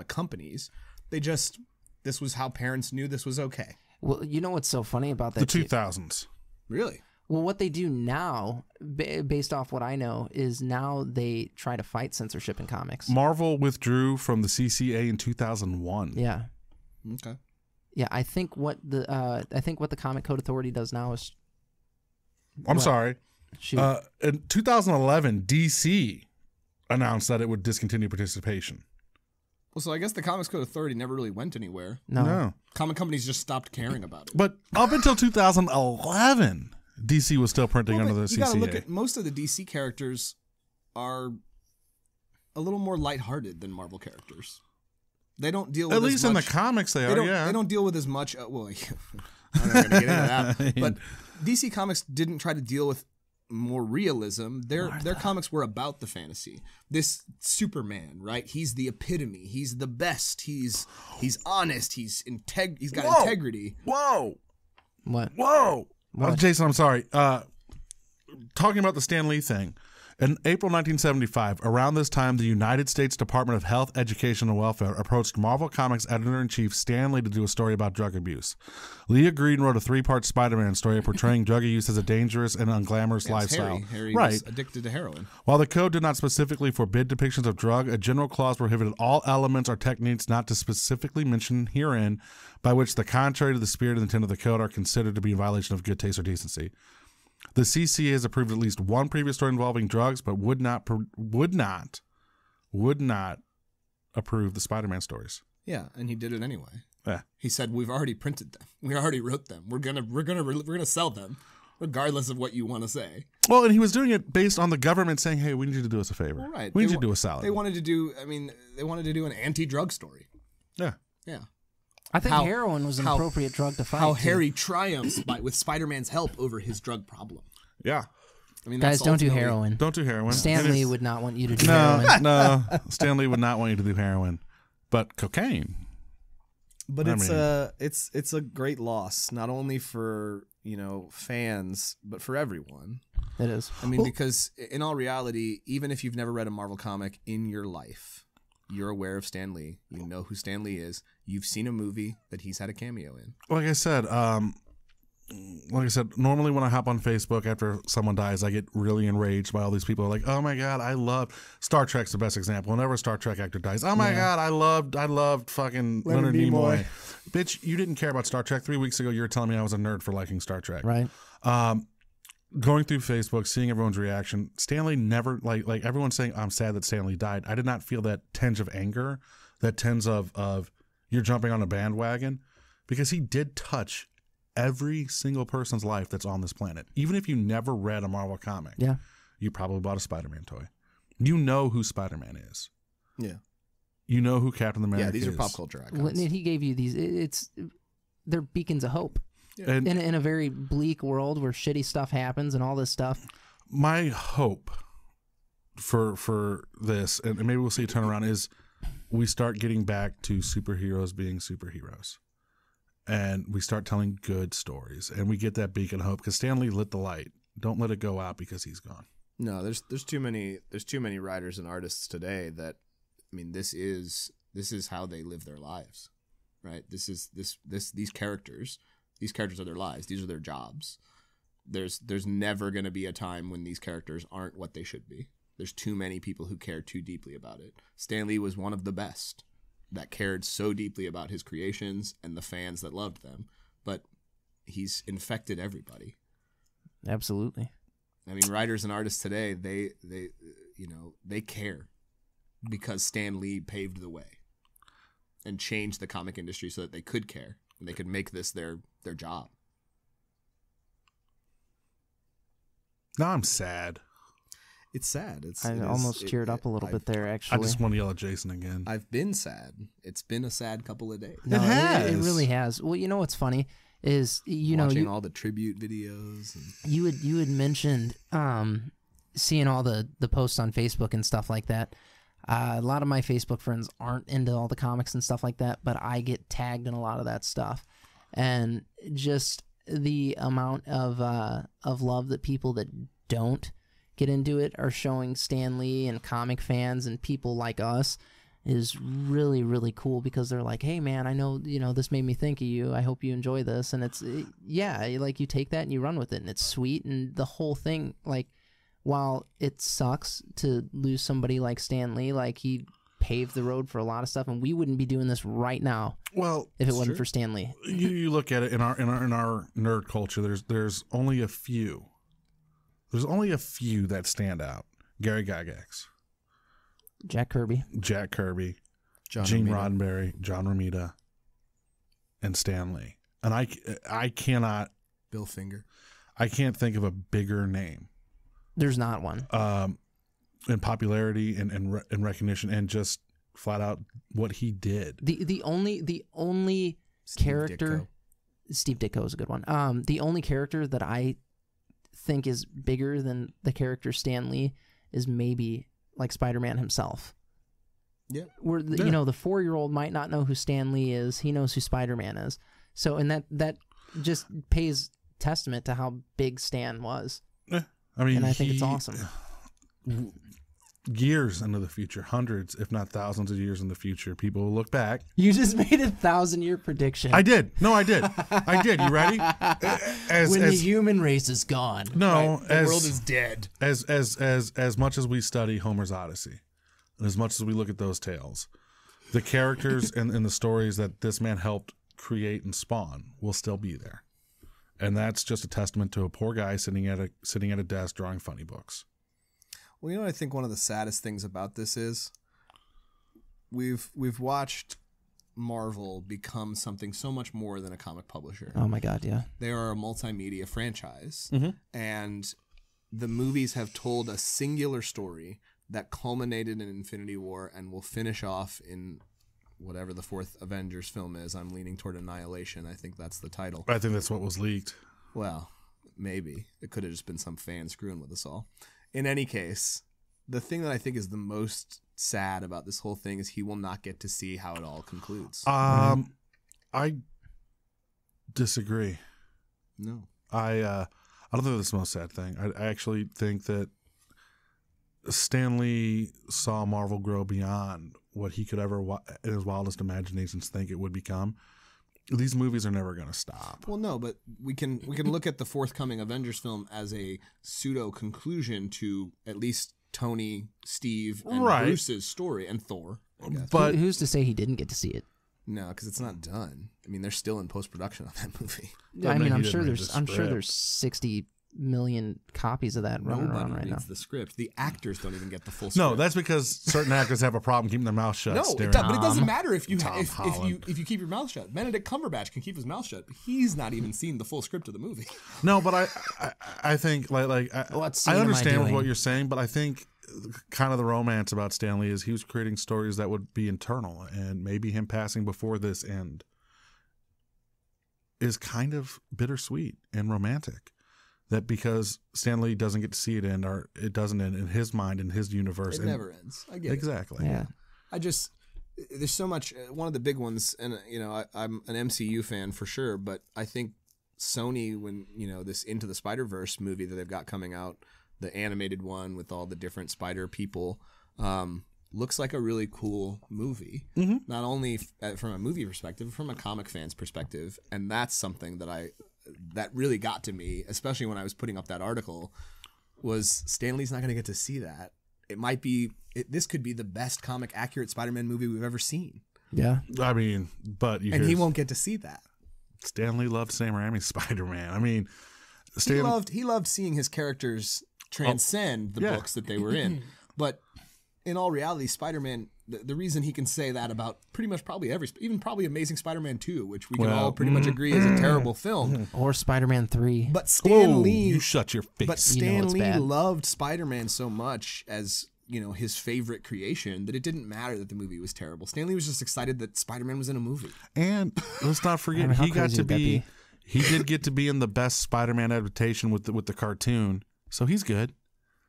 companies. This was how parents knew this was okay. Well, you know what's so funny about that? The 2000s. Really? Well, what they do now, based off what I know, is now they try to fight censorship in comics. Marvel withdrew from the CCA in 2001. Yeah. Okay. Yeah, I think what the Comic Code Authority does now is... I'm sorry. Shoot. In 2011, DC announced that it would discontinue participation. Well, so I guess the Comics Code Authority never really went anywhere. No. Comic companies just stopped caring about it. But up until 2011, DC was still printing under the CCA. You got to look at most of the DC characters are a little more lighthearted than Marvel characters. They don't deal with At least in the much, comics they are. They don't deal with as much. Well, I'm not going to get into that. But DC Comics didn't try to deal with more realism. Their comics were about the fantasy. This Superman, right? He's the epitome. He's the best. He's honest. He's got integrity. Whoa. What? Whoa. Jason, I'm sorry. Talking about the Stan Lee thing. In April 1975, around this time, the United States Department of Health, Education, and Welfare approached Marvel Comics editor-in-chief Stan Lee to do a story about drug abuse. Lee agreed and wrote a 3-part Spider-Man story portraying drug use as a dangerous and unglamorous lifestyle. Harry was addicted to heroin. While the code did not specifically forbid depictions of drug, a general clause prohibited all elements or techniques not to specifically mention herein, by which the contrary to the spirit and intent of the code are considered to be in violation of good taste or decency. The CCA has approved at least one previous story involving drugs, but would not approve the Spider-Man stories. Yeah, and he did it anyway. Yeah. He said, "We've already printed them. We already wrote them. We're gonna sell them, regardless of what you want to say." Well, and he was doing it based on the government saying, "Hey, we need you to do us a favor. Well, right. We need you to do a salad." They wanted to do. I mean, they wanted to do an anti-drug story. Yeah. Yeah. I think heroin was an appropriate drug to fight. How Harry triumphs with Spider-Man's help over his drug problem. Yeah. I mean, guys, don't do heroin. Don't do heroin. Stan Lee would not want you to do heroin. No. Stan Lee would not want you to do heroin, but cocaine. But it's a great loss, not only for fans, but for everyone. It is. I mean, because in all reality, even if you've never read a Marvel comic in your life, you're aware of Stan Lee. You know who Stan Lee is. You've seen a movie that he's had a cameo in. Like I said, normally when I hop on Facebook after someone dies, I get really enraged by all these people. Like, oh my God, I love Star Trek's the best example. Whenever a Star Trek actor dies, oh my God, I loved fucking Leonard Nimoy. Bitch, you didn't care about Star Trek 3 weeks ago. You were telling me I was a nerd for liking Star Trek. Right. Going through Facebook, seeing everyone's reaction, Stan Lee never like everyone's saying I'm sad that Stan Lee died. I did not feel that tinge of anger, that tinge of you're jumping on a bandwagon, because he did touch every single person's life that's on this planet. Even if you never read a Marvel comic, you probably bought a Spider-Man toy. You know who Spider-Man is. Yeah. You know who Captain America is. Yeah, these are pop culture icons. He gave you these. They're beacons of hope. Yeah. In a very bleak world where shitty stuff happens and all this stuff. My hope for this, and maybe we'll see a turnaround, is we start getting back to superheroes being superheroes. And we start telling good stories. And we get that beacon of hope, because Stan Lee lit the light. Don't let it go out because he's gone. No, there's too many writers and artists today that, I mean, this is how they live their lives. Right? These characters are their lives. These are their jobs. There's never going to be a time when these characters aren't what they should be. There's too many people who care too deeply about it. Stan Lee was one of the best that cared so deeply about his creations and the fans that loved them. But he's infected everybody. Absolutely. I mean, writers and artists today, they care because Stan Lee paved the way and changed the comic industry so that they could care. And they could make this their job. Now I'm sad. It's sad. I almost teared up a little bit there, actually. I just want to yell at Jason again. I've been sad. It's been a sad couple of days. No, it really has. Well, you know what's funny is watching all the tribute videos. You had mentioned seeing all the posts on Facebook and stuff like that. A lot of my Facebook friends aren't into all the comics and stuff like that, but I get tagged in a lot of that stuff. And just the amount of love that people that don't get into it are showing Stan Lee and comic fans and people like us is really, really cool, because they're like, hey man, I know, this made me think of you. I hope you enjoy this. And it's, like you take that and you run with it, and it's sweet. And the whole thing, like, while it sucks to lose somebody like Stan Lee, like he paved the road for a lot of stuff, and we wouldn't be doing this right now. Well, if it wasn't for Stan Lee. You look at it in our nerd culture. There's only a few. There's only a few that stand out. Gary Gygax, Jack Kirby, Gene Roddenberry, John Romita, and Stan Lee. And I cannot. Bill Finger. I can't think of a bigger name. There's not one. In popularity and recognition and just flat out what he did. The only character, Steve Ditko is a good one. The only character that I think is bigger than the character Stan Lee is maybe like Spider-Man himself. Yeah. Where the 4-year-old might not know who Stan Lee is, he knows who Spider-Man is. So, and that just pays testament to how big Stan was. I mean, and I think it's awesome. Years into the future, hundreds, if not thousands of years in the future, people will look back. You just made a 1,000-year prediction. I did. No, I did. I did. You ready? When the human race is gone. No, right. The world is dead. As much as we study Homer's Odyssey, and as much as we look at those tales, the characters and the stories that this man helped create and spawn will still be there. And that's just a testament to a poor guy sitting at a desk drawing funny books. Well, you know what I think one of the saddest things about this is? We've watched Marvel become something so much more than a comic publisher. Oh my God, yeah. They are a multimedia franchise. Mm-hmm. And the movies have told a singular story that culminated in Infinity War and will finish off in whatever the 4th Avengers film is. I'm leaning toward Annihilation. I think that's the title. I think that's what was leaked. Well, maybe. It could have just been some fan screwing with us all. In any case, the thing that I think is the most sad about this whole thing is he will not get to see how it all concludes. I disagree. No. I don't think that's the most sad thing. I actually think that Stan Lee saw Marvel grow beyond what he could ever, in his wildest imaginations, think it would become. These movies are never going to stop. Well, no, but we can look at the forthcoming Avengers film as a pseudo conclusion to at least Tony, Steve, and Bruce's story, and Thor. I guess. But who's to say he didn't get to see it? No, because it's not done. I mean, they're still in post production on that movie. I mean, I'm sure there's 60 million copies of that running around right now. The script. The actors don't even get the full script. No, that's because certain actors have a problem keeping their mouth shut. No, but it doesn't matter if you keep your mouth shut. Benedict Cumberbatch can keep his mouth shut, but he's not even seen the full script of the movie. No, but I think I understand what you're saying, but I think kind of the romance about Stan Lee is he was creating stories that would be internal, and maybe him passing before this end is kind of bittersweet and romantic. That because Stan Lee doesn't get to see it end, or it doesn't end in his mind, in his universe. It never ends. I get it. Exactly. Yeah. There's so much. One of the big ones, and I'm an MCU fan for sure, but I think Sony, when this Into the Spider-Verse movie that they've got coming out, the animated one with all the different Spider people, looks like a really cool movie. Mm-hmm. Not only from a movie perspective, but from a comic fan's perspective, and that's something that really got to me, especially when I was putting up that article, was Stan Lee's not going to get to see that. This could be the best comic accurate Spider-Man movie we've ever seen. Yeah. I mean, but he won't get to see that. Stan Lee loved Sam Raimi's Spider-Man. I mean, he loved seeing his characters transcend the books that they were in. But in all reality, Spider-Man, the reason he can say that about pretty much probably even Amazing Spider-Man 2, which we can all pretty much agree is a terrible film. Or Spider-Man 3. But Stan Lee... You shut your face. But Stan Lee loved Spider-Man so much as, his favorite creation that it didn't matter that the movie was terrible. Stan Lee was just excited that Spider-Man was in a movie. And let's not forget, he did get to be in the best Spider-Man adaptation with the cartoon. So he's good.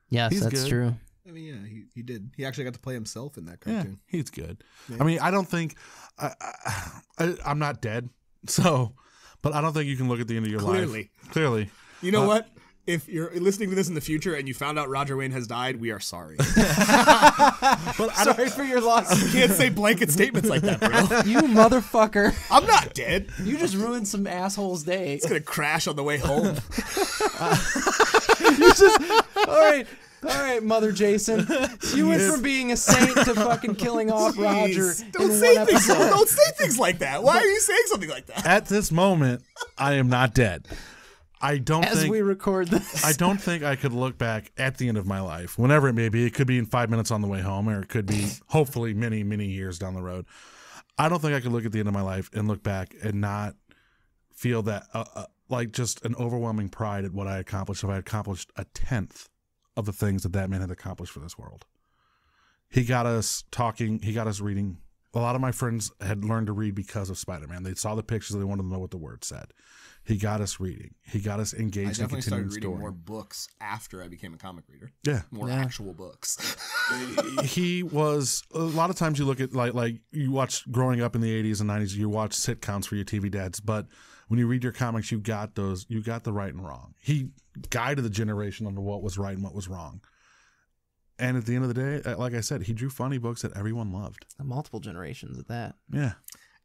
Yes, that's true. I mean, yeah, he did. He actually got to play himself in that cartoon. Yeah, he's good. Yeah. I mean, I don't think I'm not dead, but I don't think you can look at the end of your life. Clearly. You know what? If you're listening to this in the future and you found out Roger Wayne has died, we are sorry. But sorry for your loss. You can't say blanket statements like that, bro. You motherfucker. I'm not dead. You just ruined some asshole's day. It's going to crash on the way home. All right, Mother Jason. You went from being a saint to fucking killing off Roger Don't say things like that. Why are you saying something like that? At this moment, I am not dead. As we record this. I don't think I could look back at the end of my life, whenever it may be. It could be in 5 minutes on the way home, or it could be hopefully many, many years down the road. I don't think I could look at the end of my life and look back and not feel that like just an overwhelming pride at what I accomplished if I accomplished a tenth of the things that man had accomplished for this world. He got us talking. He got us reading. A lot of my friends had learned to read because of Spider-Man. They saw the pictures. They wanted to know what the word said. He got us reading. He got us engaged in I definitely started reading story. more books after I became a comic reader. Yeah. More actual books. He was, a lot of times you look at, like you watch growing up in the 80s and 90s, you watch sitcoms for your TV dads, but when you read your comics, you got the right and wrong. He guided the generation on what was right and what was wrong. And at the end of the day, like I said, he drew funny books that everyone loved. Multiple generations at that. Yeah.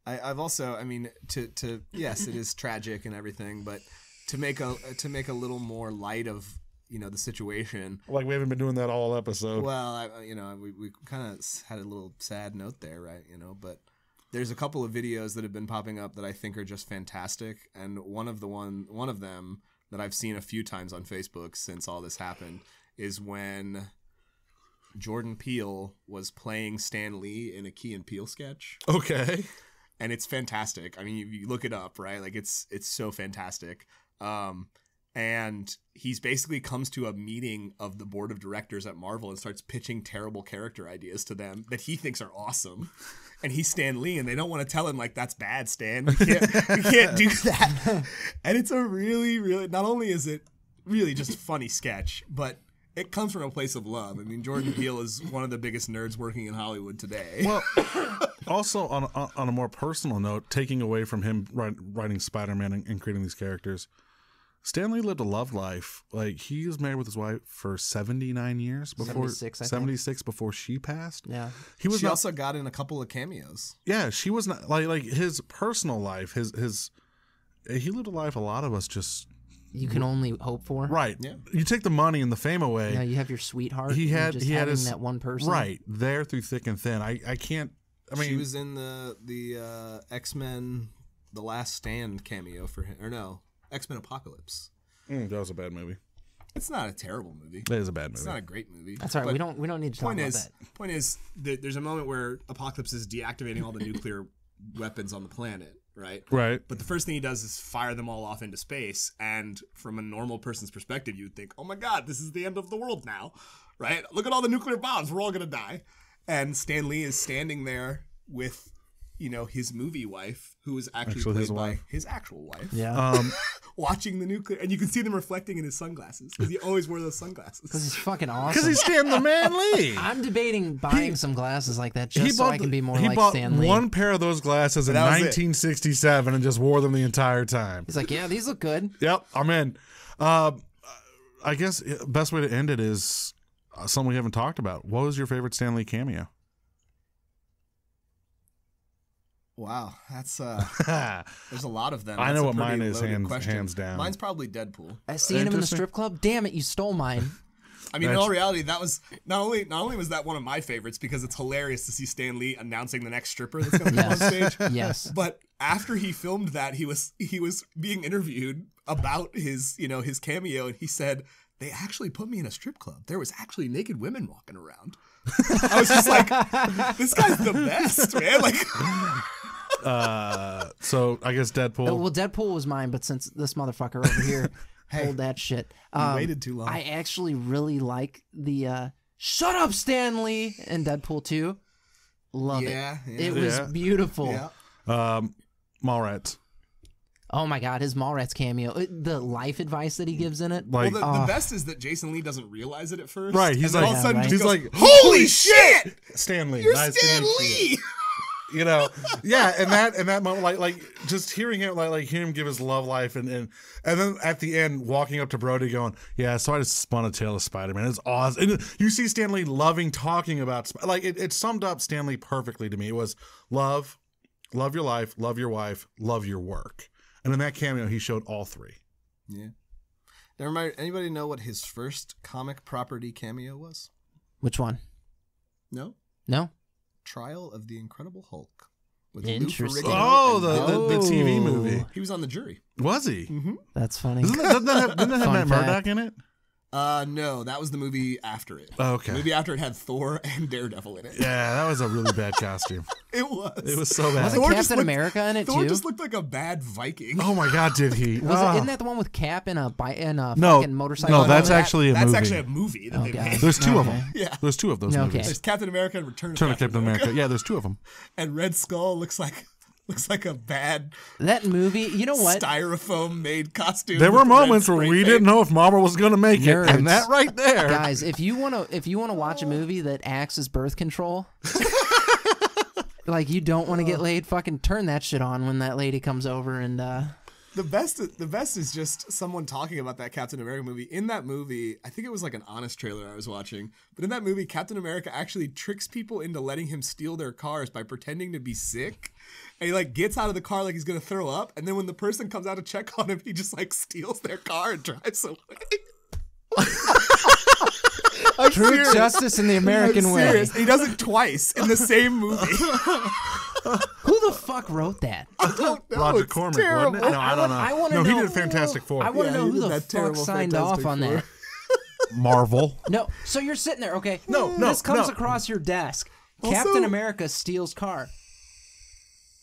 I've also, I mean, to yes, it is tragic and everything, but to make a little more light of, you know, the situation. Like we haven't been doing that all episode. Well, we kind of had a little sad note there, right? You know, but there's a couple of videos that have been popping up that I think are just fantastic, and one of them that I've seen a few times on Facebook since all this happened is when Jordan Peele was playing Stan Lee in a Key and Peele sketch. Okay. And it's fantastic. I mean, you look it up, right? Like it's so fantastic. And he's basically comes to a meeting of the board of directors at Marvel and starts pitching terrible character ideas to them that he thinks are awesome. And he's Stan Lee, and they don't want to tell him, like, that's bad, Stan. We can't do that. And it's a really, really, not only is it really just a funny sketch, but it comes from a place of love. I mean, Jordan Peele is one of the biggest nerds working in Hollywood today. Well, also on a more personal note, taking away from him writing Spider-Man and creating these characters, Stan Lee lived a love life. Like, he was married with his wife for 79 years before 76 before she passed. Yeah, She also got in a couple of cameos. Yeah, she was not like his personal life. He lived a life a lot of us just. You can only hope for. Right. Yeah. You take the money and the fame away. Yeah, you have your sweetheart. He had his, that one person. Right there through thick and thin. I can't. I mean, she was in the X-Men: The Last Stand cameo for him, or no, X-Men Apocalypse. that was a bad movie. It's not a terrible movie. That is a bad movie. It's not a great movie. That's all right. We don't need to talk about that. Point is, there's a moment where Apocalypse is deactivating all the nuclear weapons on the planet, right? Right. But the first thing he does is fire them all off into space, and from a normal person's perspective, you would think, oh my God, this is the end of the world now, right? Look at all the nuclear bombs. We're all going to die. And Stan Lee is standing there with, you know, his movie wife, who is actually played by his actual wife. Yeah. Watching the nuclear, and you can see them reflecting in his sunglasses, because he always wore those sunglasses. Because he's fucking awesome. Because he's Stan the Man Lee. I'm debating buying some glasses like that just so I can be more like Stan He Lee. bought one pair of those glasses in 1967 and just wore them the entire time. He's like, yeah, these look good. Yep, I'm in. I guess best way to end it is something we haven't talked about. What was your favorite Stan Lee cameo? Wow, that's there's a lot of them. I That's know a what mine pretty is, loaded question. hands down. Mine's probably Deadpool. Seeing him in the strip club? Damn it, you stole mine. I mean, in all reality, that was not only was that one of my favorites because it's hilarious to see Stan Lee announcing the next stripper that's going to come on stage. Yes. But after he filmed that, he was being interviewed about his cameo, and he said, they actually put me in a strip club. There was actually naked women walking around. I was just like, this guy's the best, man. Like. So I guess Deadpool. Well, Deadpool was mine, but since this motherfucker over here hold that shit, you waited too long. I actually really like the "Shut Up, Stan Lee" in Deadpool 2. Love it. It was beautiful. Yeah. Mallrats. Oh my God, his Mallrats cameo, the life advice that he gives in it. Like, well, the best is that Jason Lee doesn't realize it at first. Right, he's like, all of a sudden he's goes, like, holy shit, Stan Lee, you're nice Stan to meet you. Lee. You know, yeah, and that moment, like just hearing him, like hearing him give his love life, and then at the end, walking up to Brody, going, "Yeah, so I just spun a tale of Spider-Man. It's awesome." And you see Stan Lee talking about, like it summed up Stan Lee perfectly to me. It was love your life, love your wife, love your work, and in that cameo, he showed all three. Yeah. Now, anybody know what his first comic property cameo was? Which one? No. Trial of the Incredible Hulk. With Interesting. Oh, the TV movie. He was on the jury. Was he? Mm-hmm. That's funny. Didn't that have Matt Murdock in it? No, that was the movie after it. Oh, okay. The movie after it had Thor and Daredevil in it. Yeah, that was a really bad costume. It was. It was so bad. Was it Thor just Captain looked- America in it Thor too? just looked like a bad Viking. Oh my God, did he? Isn't that the one with Cap in a No, fucking motorcycle? no, that's that- actually a That's movie. actually a movie that they God. made. There's two of Okay. them. Yeah. There's two of those Okay. movies. There's Captain America and Return of Turn to Captain Captain America. Yeah, there's two of them. And Red Skull looks like a bad That movie, you know what? styrofoam made costume. There with were the red moments where spray we paint. didn't know if Marvel was going to make it, Nerds. and that right there. Guys, if you wanna watch a movie that acts as birth control, like you don't want to get laid, fucking turn that shit on when that lady comes over and The best is just someone talking about that Captain America movie. In that movie, I think it was like an Honest trailer I was watching, but in that movie, Captain America actually tricks people into letting him steal their cars by pretending to be sick. And he like gets out of the car like he's gonna throw up, and then when the person comes out to check on him, he just like steals their car and drives away. I'm true serious. justice in the American I'm way. serious. He does it twice in the same movie. Who the fuck wrote that? I don't know. Roger It's Corman, terrible. wasn't it? No, I don't know. I wanna no, he know- did Fantastic Four. I want to Yeah, know he who did the that fuck terrible signed Fantastic off on Four. that. Marvel. No, so you're sitting there, okay? No, This comes no. across your desk. Also- Captain America steals car.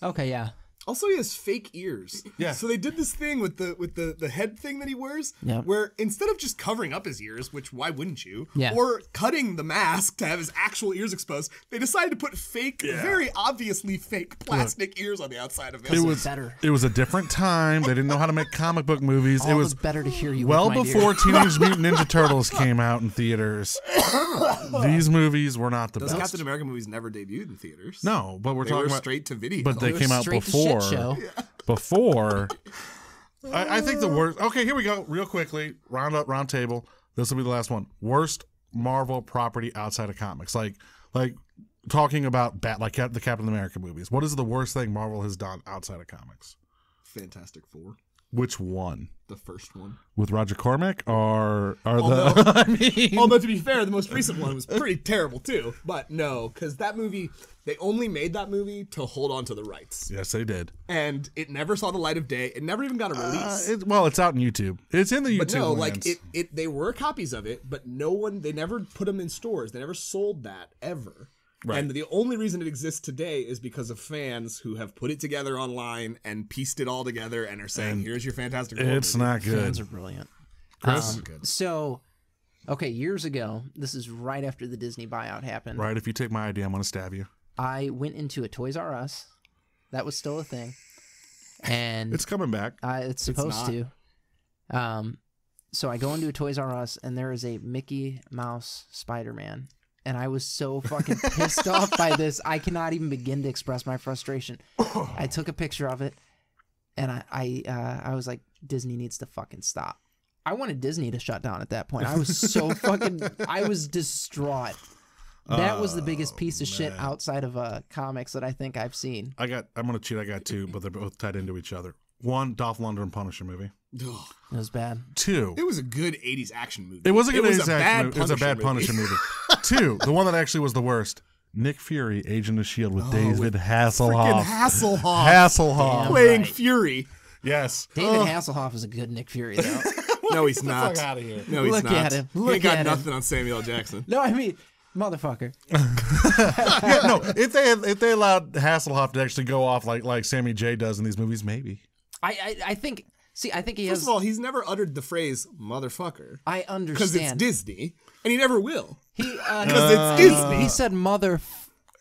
Okay, yeah. Also, he has fake ears. Yeah. So they did this thing with the head thing that he wears, Yep. where instead of just covering up his ears, which why wouldn't you? Yeah. Or cutting the mask to have his actual ears exposed, they decided to put fake, very obviously fake plastic ears on the outside of It him. was better. It was a different time. They didn't know how to make comic book movies. All it was the better to hear you. well with my before dear. Teenage Mutant Ninja Turtles came out in theaters. These movies were not the Those best. Captain America movies never debuted in theaters. No, but we're They talking were about straight to video. But they They came were out straight to before. shit show. Before. I think the worst. Okay, here we go. Real quickly, round table. This will be the last one. Worst Marvel property outside of comics, like talking about the Captain America movies. What is the worst thing Marvel has done outside of comics? Fantastic Four, Which one? the first one. With Roger Cormack or Although- the? I mean, Although to be fair, the most recent one was pretty terrible too. But no, because that movie, they only made that movie to hold on to the rights, yes, they did. and it never saw the light of day. It never even got a release. It's out on YouTube. It's in the YouTube. But no, like lands. they were copies of it, but they never put them in stores. They never sold that ever. Right. And the only reason it exists today is because of fans who have put it together online and pieced it all together and are saying, "Here's your Fantastic Four It's movie." not good. Fans are brilliant. Chris? So, okay, years ago, this is right after the Disney buyout happened. Right, if you take my idea, I'm gonna stab you. I went into a Toys R Us. That was still a thing. And It's coming back. it's supposed not. to. So I go into a Toys R Us, and there is a Mickey Mouse Spider-Man. And I was so fucking pissed off by this. I cannot even begin to express my frustration. I took a picture of it, and I was like, Disney needs to fucking stop. I wanted Disney to shut down at that point. I was so fucking, I was distraught. That was the biggest piece of shit outside of comics that I think I've seen. I'm gonna cheat. I got two, but they're both tied into each other. One, Dolph Lundgren Punisher movie. Ugh. It was bad. Two, It was a good 80s action movie. it was a good bad action movie. It was a bad Punisher Punisher movie. Two, the one that actually was the worst. Nick Fury, Agent of S.H.I.E.L.D. with David Freaking Hasselhoff. Hasselhoff Hasselhoff. playing right. Fury. Yes. David Hasselhoff is a good Nick Fury, though. No, he's not. Fuck out of here. No, he's Look not. at him. He Look ain't got at him. nothing on Samuel L. Jackson. No, I mean, motherfucker. Yeah, no, if they allowed Hasselhoff to actually go off like Sammy J does in these movies, maybe. I think. See, I think he First has. of all, he's never uttered the phrase "motherfucker" I because understand. it's Disney, and he never will He because it's Disney. he said mother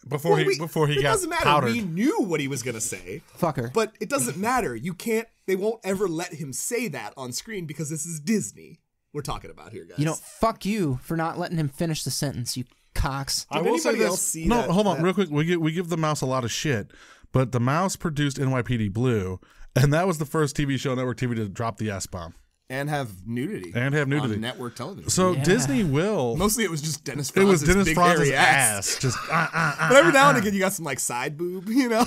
Before he it got doesn't matter. powdered. We knew what he was gonna say, fucker. but it doesn't matter. You can't. They won't ever let him say that on screen because this is Disney. We're talking about here, guys. You know, fuck you for not letting him finish the sentence, you cocks. I Did will say anybody this. else see No, that- hold on, that- real quick. We give the mouse a lot of shit, but the mouse produced NYPD Blue, and that was the first TV show on network TV to drop the S bomb and have nutity on network television. So Yeah. Disney will. Mostly it was just Dennis It Franz's was Dennis big Franz's hairy ass. Just But every now and again you got some like side boob, you know.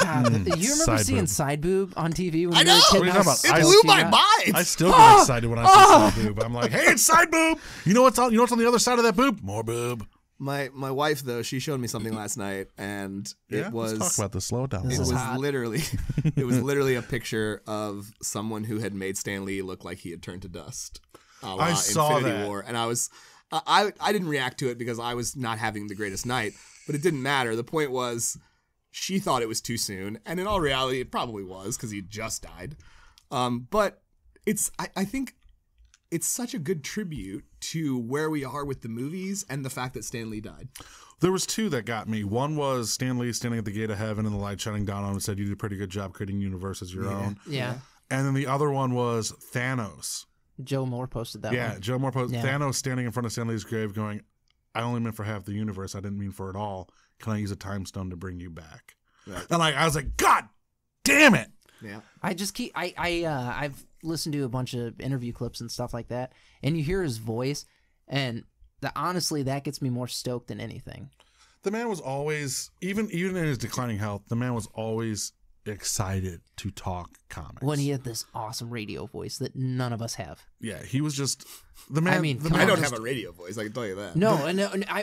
God, you remember Side seeing boob. side boob on TV when I you know. were a kid? What are you How talking about? It stoked blew you my got? mind. I still get excited when I see side boob. I'm like, hey, it's side boob. You know what's on the other side of that boob? More boob. My wife though, she showed me something last night, and it was Let's talk about this. Slow it down. it is was hot. literally it was literally a picture of someone who had made Stan Lee look like he had turned to dust. I saw Infinity that. War, and I didn't react to it because I was not having the greatest night, but it didn't matter. The point was, she thought it was too soon, and in all reality, it probably was because he just died. But I think it's such a good tribute to where we are with the movies and the fact that Stan Lee died. There was two that got me. One was Stan Lee standing at the gate of heaven and the light shining down on him and said, "You did a pretty good job creating universe as your own." Yeah. And then the other one was Thanos. Joe Moore posted that one. Joe Moore posted Yeah. Thanos standing in front of Stan Lee's grave going, "I only meant for half the universe. I didn't mean for it all. Can I use a time stone to bring you back?" Right. And I was like, God damn it. Yeah. I just keep I've listened to a bunch of interview clips and stuff like that, and you hear his voice, and honestly, that gets me more stoked than anything. The man was always, even in his declining health, the man was always excited to talk comics. When he had this awesome radio voice that none of us have. Yeah, he was just the man. I mean, the come man I don't just- have a radio voice, I can tell you that. No,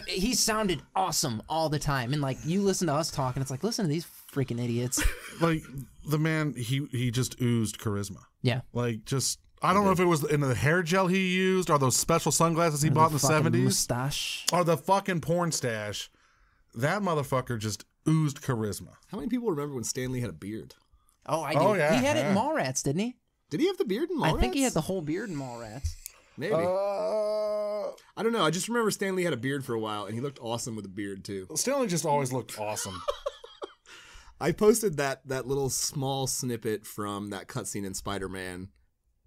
he sounded awesome all the time, and like you listen to us talking, it's like listen to these freaking idiots. like the man. He just oozed charisma. Yeah, Like just. I don't know if it was in the hair gel he used or those special sunglasses he bought in the fucking 70s mustache. or the fucking porn stash. That motherfucker just oozed charisma. How many people remember when Stan Lee had a beard? Oh, I do. Oh, yeah, He had it in yeah. Mallrats, didn't he? Did he have the beard in Mallrats? I think he had the whole beard in Mallrats. Maybe. I don't know. I just remember Stan Lee had a beard for a while, and he looked awesome with a beard, too. Stanley just always looked awesome. I posted that little small snippet from that cutscene in Spider-Man,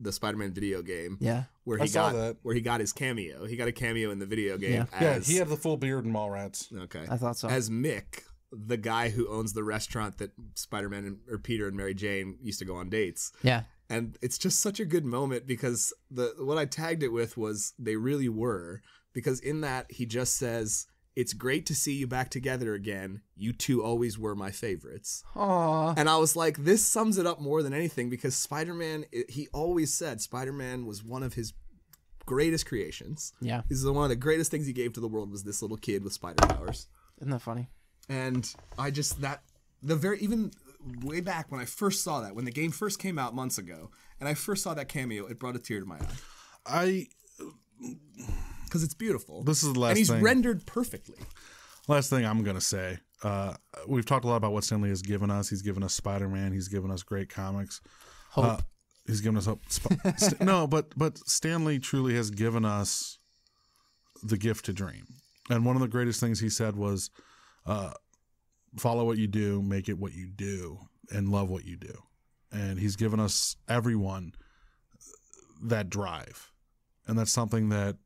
the Spider-Man video game, Yeah. where I he saw got that. where he got his cameo. He got a cameo in the video game. Yeah. Yeah, As, he had the full beard in Mallrats. okay. I thought so. As Mick, the guy who owns the restaurant that Spider-Man or Peter and Mary Jane used to go on dates. Yeah. And it's just such a good moment because what I tagged it with was they really were, because in that he just says, "It's great to see you back together again. You two always were my favorites." Aw. And I was like, this sums it up more than anything, because Spider-Man, he always said Spider-Man was one of his greatest creations. Yeah. This is one of the greatest things he gave to the world, was this little kid with spider powers. Isn't that funny? And I just, even way back when I first saw that, when the game first came out months ago, and I first saw that cameo, it brought a tear to my eye. Because it's beautiful. This is the last And he's thing. rendered perfectly. Last thing I'm gonna say. We've talked a lot about what Stanley has given us. He's given us Spider-Man. He's given us great comics. Hope. He's given us hope. No, but Stanley truly has given us the gift to dream. And one of the greatest things he said was, follow what you do, make it what you do, and love what you do. And he's given us, everyone, that drive. And that's something that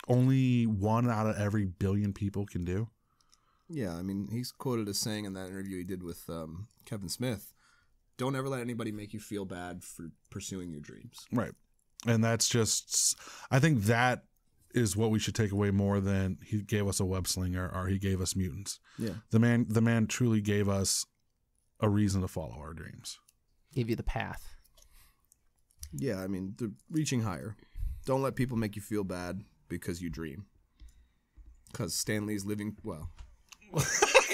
only 1 out of every billion people can do. Yeah, I mean, he's quoted as saying in that interview he did with Kevin Smith, "Don't ever let anybody make you feel bad for pursuing your dreams." Right. And that's just, I think that is what we should take away more than he gave us a web slinger or he gave us mutants. Yeah. The man truly gave us a reason to follow our dreams. Give you the path. Yeah, I mean, reaching higher. Don't let people make you feel bad because you dream. Because Stan Lee's living, well,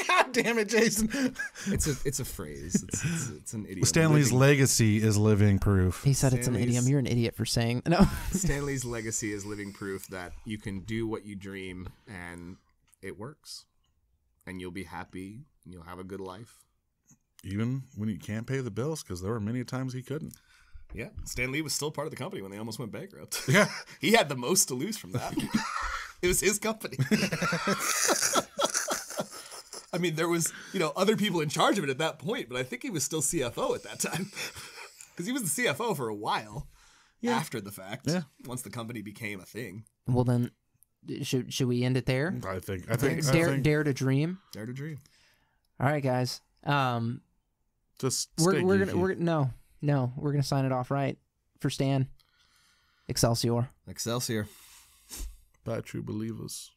God damn it, Jason. it's a phrase. It's an idiom. Stanley's legacy is living proof. He said it's an Stanley's- idiom. You're an idiot for saying no. Stanley's legacy is living proof that you can do what you dream and it works. And you'll be happy and you'll have a good life. Even when he can't pay the bills, because there were many times he couldn't. Yeah, Stan Lee was still part of the company when they almost went bankrupt. Yeah. He had the most to lose from that. It was his company. I mean, there was, other people in charge of it at that point, but I think he was still CFO at that time. Because he was the CFO for a while after the fact. Yeah. Once the company became a thing. Well then, should we end it there? I think Dare to dream. Dare to dream. All right, guys. just We're stay gonna geeky. we're gonna sign it off right for Stan. Excelsior. Excelsior. Bye, true believers.